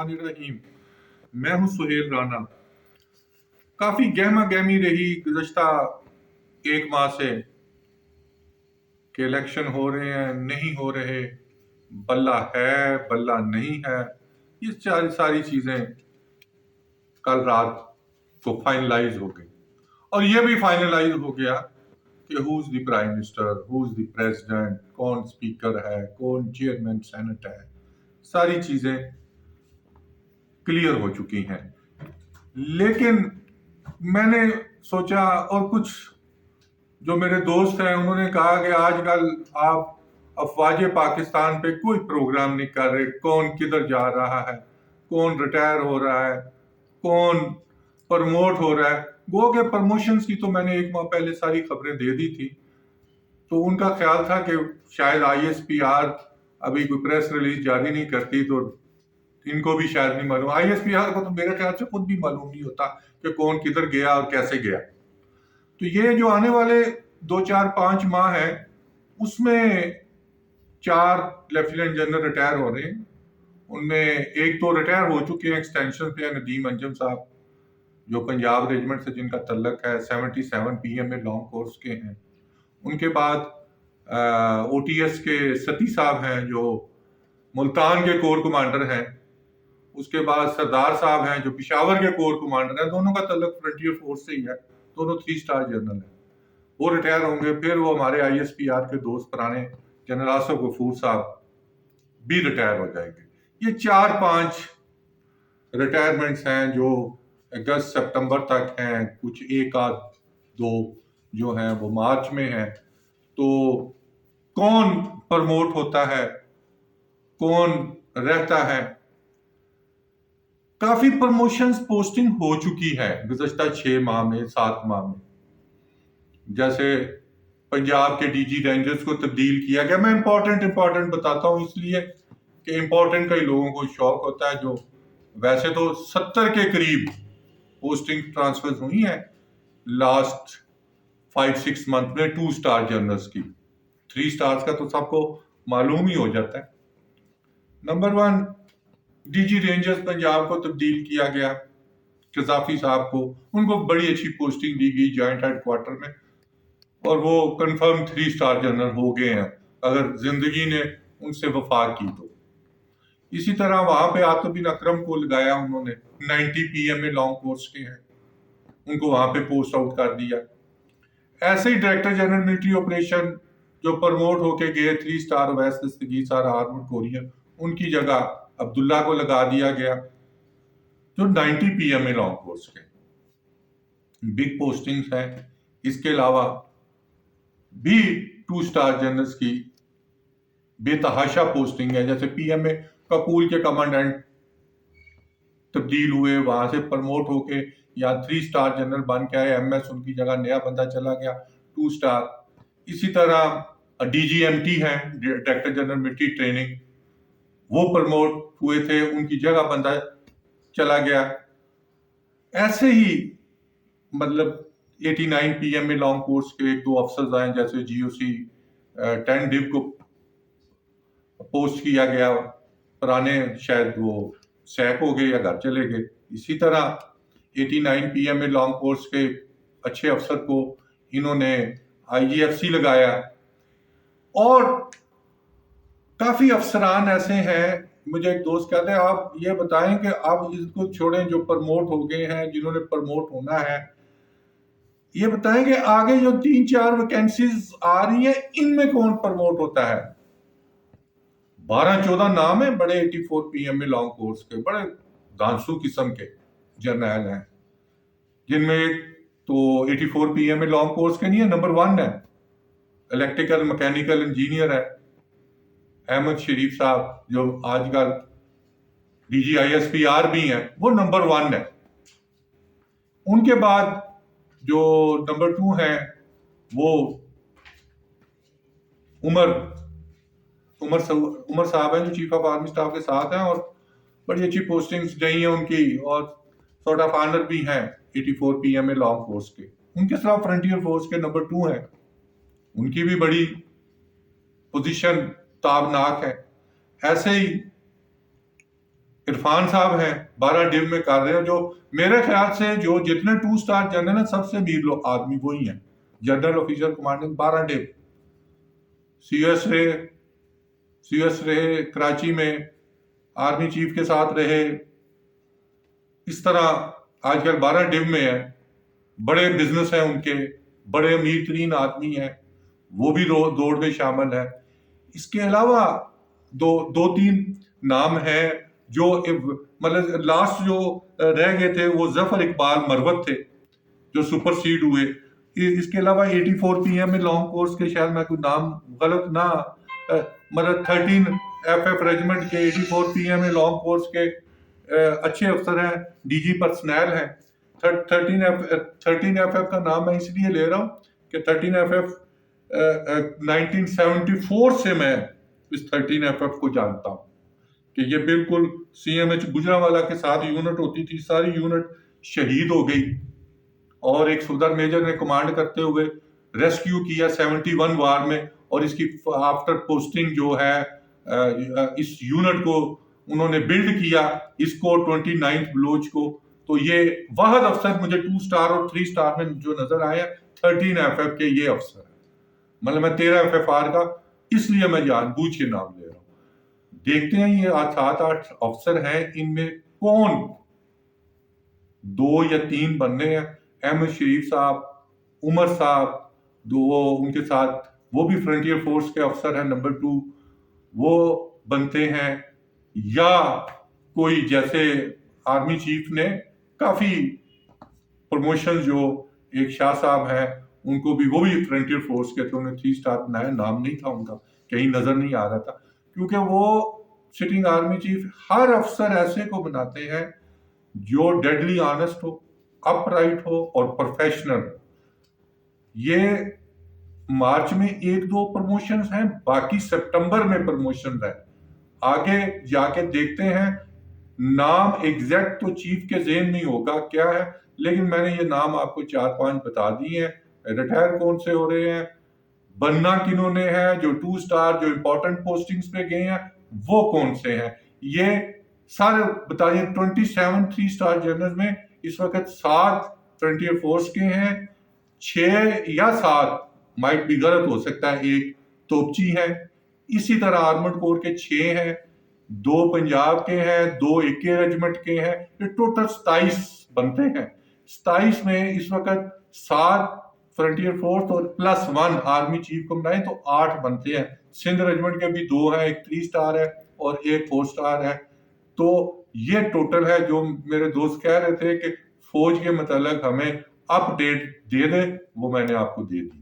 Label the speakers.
Speaker 1: बिस्मिल्लाहिर्रहमानिर्रहीम। मैं हूं सुहेल राना। काफी गहमा गहमी रही गुज़श्ता एक माह से कि इलेक्शन हो रहे हैं नहीं हो रहे, बल्ला है बल्ला नहीं है। ये सारी चीजें कल रात को फाइनलाइज हो गई और ये भी फाइनलाइज हो गया कि who is the prime minister, who is the president, कौन स्पीकर है, कौन चेयरमैन सेनेट है। सारी चीजें क्लियर हो चुकी हैं। लेकिन मैंने सोचा, और कुछ जो मेरे दोस्त हैं उन्होंने कहा कि आजकल आप अफवाज पाकिस्तान पे कोई प्रोग्राम नहीं कर रहे, कौन किधर जा रहा है, कौन रिटायर हो रहा है, कौन प्रमोट हो रहा है। गो के प्रमोशंस की तो मैंने एक माह पहले सारी खबरें दे दी थी, तो उनका ख्याल था कि शायद ISPR अभी कोई प्रेस रिलीज जारी नहीं करती, तो इनको भी शायद नहीं मालूम। ISPR को तो मेरे ख्याल से खुद भी मालूम नहीं होता कि कौन किधर गया और कैसे गया। तो ये जो आने वाले 2-4-5 माह है, उसमें 4 लेफ्टिनेंट जनरल रिटायर हो रहे हैं। उनमें एक तो रिटायर हो चुके हैं, एक्सटेंशन पे है, नदीम अंजम साहब जो पंजाब रेजिमेंट से जिनका तल्लक है, 77 PMA लॉन्ग कोर्स के हैं। उनके बाद OTS के सती साहब हैं जो मुल्तान के कोर कमांडर हैं। उसके बाद सरदार साहब हैं जो पिशावर के कोर कमांडर हैं। दोनों का तल्लक फ्रंटियर फोर्स से ही है, दोनों 3 स्टार जनरल हैं। वो रिटायर होंगे। फिर वो हमारे ISPR के दोस्त पुराने जनरल आसिफ गफूर साहब भी रिटायर हो जाएंगे। ये 4-5 रिटायरमेंट्स हैं जो अगस्त सितंबर तक हैं, कुछ 1-2 जो हैं वो मार्च में हैं। तो कौन प्रमोट होता है, कौन रहता है। काफी प्रमोशंस पोस्टिंग हो चुकी है गुज़श्ता 6 माह में, 7 माह में। जैसे पंजाब के DG रेंजर्स को तब्दील किया गया। मैं इंपॉर्टेंट बताता हूँ इसलिए कि इंपॉर्टेंट कई लोगों को शौक होता है। जो वैसे तो 70 के करीब पोस्टिंग ट्रांसफर हुई है लास्ट 5-6 मंथ में 2 स्टार जनरल्स की। 3 स्टार्स का तो सबको मालूम ही हो जाता है। नंबर 1, DG रेंजर्स पंजाब को तब्दील किया गया, कजाफी साहब को। उनको बड़ी अच्छी पोस्टिंग दी गई जॉइंट हेडक्वार्टर में, और वो कंफर्म 3 स्टार जनरल हो गए हैं अगर जिंदगी ने उनसे वफा की तो। इसी तरह वहां पे आतिफ बिन अकरम को लगाया उन्होंने, 90 PMA लॉन्ग कोर्स के हैं, उनको वहां पे पोस्ट आउट कर दिया। ऐसे ही डायरेक्टर जनरल मिलिट्री ऑपरेशन जो प्रमोट होके गए 3 स्टार अवैस दस्तगीर साहब आर्मड कोरियन, उनकी जगह अब्दुल्ला को लगा दिया गया जो 90 PMA लॉन्ग कोर्स के। बिग पोस्टिंग्स हैं। इसके अलावा भी 2 स्टार जनरल्स की बेतहाशा पोस्टिंग है। जैसे PMA कपूल के कमांडेंट तब्दील हुए, वहां से प्रमोट होके या 3 स्टार जनरल बन के आए MS, उनकी जगह नया बंदा चला गया 2 स्टार। इसी तरह DGMT हैं, डायरेक्टर जनरल मिलिट्री ट्रेनिंग, वो प्रमोट हुए थे, उनकी जगह बंदा चला गया। ऐसे ही मतलब 89 PMA लॉन्ग कोर्स के 1-2 अफसर आए, जैसे GOC 10 डिव को पोस्ट किया गया, पुराने शायद वो सैक हो गए या घर चले गए। इसी तरह 89 PMA लॉन्ग कोर्स के अच्छे अफसर को इन्होंने IGFC लगाया। और काफी अफसरान ऐसे हैं, मुझे एक दोस्त कहते हैं आप ये बताएं कि आप इसको छोड़ें जो प्रमोट हो गए हैं, जिन्होंने प्रमोट होना है, ये बताएं कि आगे जो 3-4 वैकेंसीज आ रही है इनमें कौन प्रमोट होता है। 12-14 नाम है बड़े 84 PMA लॉन्ग कोर्स के, बड़े दांसू किस्म के जर्नैल हैं, जिनमें तो 84 PMA लॉन्ग कोर्स के नहीं है, नंबर 1 है, इलेक्ट्रिकल मैकेनिकल इंजीनियर है अहमद शरीफ साहब, जो आजकल DG ISPR भी हैं, वो नंबर 1 है। उनके बाद जो नंबर 2 है वो उमर साहब हैं, जो चीफ ऑफ आर्मी स्टाफ के साथ हैं, और बड़ी अच्छी पोस्टिंग्स रही हैं उनकी, और सॉर्ट ऑफ ऑनर भी हैं 84 PMA लॉन्ग कोर्स के। उनके साथ फ्रंटियर फोर्स के नंबर 2 हैं, उनकी भी बड़ी पोजीशन ताबनाक है। ऐसे ही عرفان صاحب ہیں 12 ڈیو میں کر رہے ہیں، جو میرے خیال سے جو جتنے 2 اسٹار جنرل ہیں سب سے امیر آدمی وہی ہیں، general officer commanding 12 div, C S رہے کراچی میں، آرمی چیف کے ساتھ رہے، اس طرح آج کل 12 ڈیو میں ہے، بڑے بزنس ہیں ان کے، بڑے امیر ترین آدمی ہیں، وہ بھی دوڑ میں شامل ہے۔ اس کے علاوہ دو تین نام ہیں جو مطلب لاسٹ جو رہ گئے تھے وہ ظفر اقبال مروت تھے جو سپر سیڈ ہوئے۔ اس کے علاوہ 84 پی ایم میں لانگ کورس کے، شاید میں کوئی نام غلط نہ، مطلب 13 ایف ایف ریجمنٹ کے 84 پی ایم میں لانگ کورس کے اچھے افسر ہیں، ڈی جی پرسنل ہیں۔ 13 ایف ایف کا نام میں اس لیے لے رہا ہوں کہ 13 ایف ایف 1974 سے میں اس 13 ایف ایف کو جانتا ہوں کہ یہ بالکل سی ایم ایچ گجرانوالہ کے ساتھ یونٹ ہوتی تھی، ساری یونٹ شہید ہو گئی، اور ایک صدر میجر نے کمانڈ کرتے ہوئے ریسکیو کیا 71 وار میں، اور اس کی آفٹر پوسٹنگ جو ہے اس یونٹ کو انہوں نے بلڈ کیا، اس کو 29 بلوچ کو۔ تو یہ واحد افسر مجھے 2 اسٹار اور 3 اسٹار میں جو نظر آیا 13 ایف ایف کے یہ افسر ہے، مطلب میں 13 ایف ایف آر کا اس لیے میں جان بوجھ کے نام لے رہا ہوں۔ دیکھتے ہیں یہ 7-8 افسر ہیں، ان میں کون 2 یا 3 بننے ہیں۔ احمد شریف صاحب، عمر صاحب، ان کے ساتھ وہ بھی فرنٹیئر فورس کے افسر ہیں، نمبر 2 وہ بنتے ہیں، یا کوئی جیسے آرمی چیف نے کافی پروموشن جو ایک شاہ صاحب ہیں ان کو بھی، وہ بھی فرنٹیئر فورس کے تھے، انہیں 3 اسٹار بنایا، نام نہیں تھا ان کا، کہیں نظر نہیں آ رہا تھا، کیونکہ وہ سٹنگ آرمی چیف ہر افسر ایسے کو بناتے ہیں جو ڈیڈلی آنسٹ ہو، اپ رائٹ ہو اور پروفیشنل۔ یہ مارچ میں 1-2 پروموشنز ہیں، باقی سپٹمبر میں پروموشن ہے، آگے جا کے دیکھتے ہیں۔ نام ایگزیکٹ تو چیف کے ذہن نہیں ہوگا کیا ہے، لیکن میں نے یہ نام آپ کو 4-5 بتا دی ہیں۔ ریٹائر کون سے ہو رہے ہیں، بننا کنہوں نے ہے، جو 2 اسٹار جو امپورٹنٹ پوسٹنگز پہ گئے ہیں وہ کون سے ہیں، یہ سارے بتائیے۔ 27 3 اسٹار جنرل میں اس وقت 7 فرنٹیئر فورس کے ہیں، 6 یا 7 مائٹ بھی غلط ہو سکتا ہے، 1 توپچی ہے، اسی طرح آرمڈ کور کے 6 ہیں، 2 پنجاب کے ہیں، 2 AK ریجمنٹ کے ہیں، یہ ٹوٹل 27 بنتے ہیں۔ 27 میں اس وقت 7 فرنٹیئر فورس اور +1 آرمی چیف کو ملائیں تو 8 بنتے ہیں۔ سندھ ریجمنٹ کے بھی 2 ہیں، ایک 3 اسٹار ہے اور ایک 4 اسٹار ہے۔ تو یہ ٹوٹل ہے جو میرے دوست کہہ رہے تھے کہ فوج کے متعلق ہمیں اپ ڈیٹ دے دیں، وہ میں نے آپ کو دے دی۔